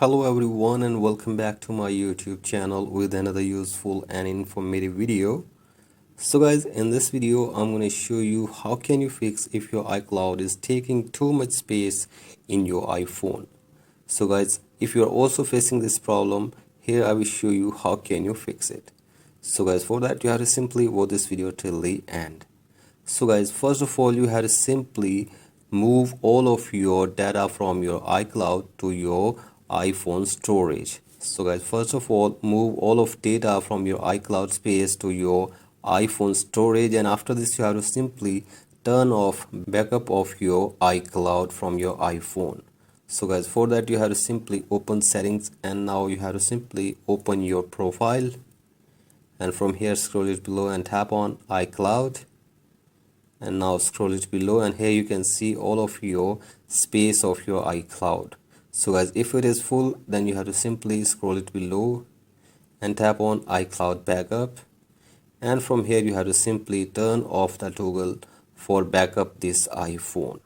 Hello everyone and welcome back to my YouTube channel with another useful and informative video. So guys, in this video I'm going to show you how can you fix if your iCloud is taking too much space in your iPhone. So guys, if you're also facing this problem, here I will show you how can you fix it. So guys, for that you have to simply watch this video till the end. So guys, first of all you have to simply move all of your data from your iCloud to your iPhone storage. So guys, first of all move all of data from your iCloud space to your iPhone storage, and after this you have to simply turn off backup of your iCloud from your iPhone. So guys, for that you have to simply open settings, and now you have to simply open your profile, and from here scroll it below and tap on iCloud, and now scroll it below, and here you can see all of your space of your iCloud. So guys, if it is full, then you have to simply scroll it below and tap on iCloud backup, and from here you have to simply turn off the toggle for backup this iPhone.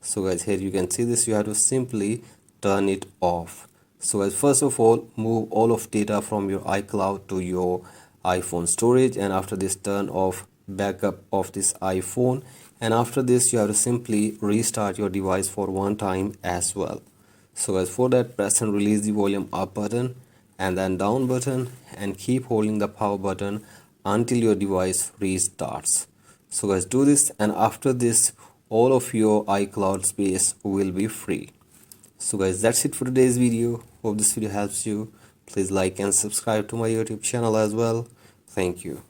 So guys, here you can see this, you have to simply turn it off. So guys, first of all move all of data from your iCloud to your iPhone storage, and after this turn off backup of this iPhone, and after this you have to simply restart your device for one time as well. So guys, for that press and release the volume up button and then down button, and keep holding the power button until your device restarts. So guys, do this, and after this all of your iCloud space will be free. So guys, that's it for today's video. Hope this video helps you. Please like and subscribe to my YouTube channel as well. Thank you.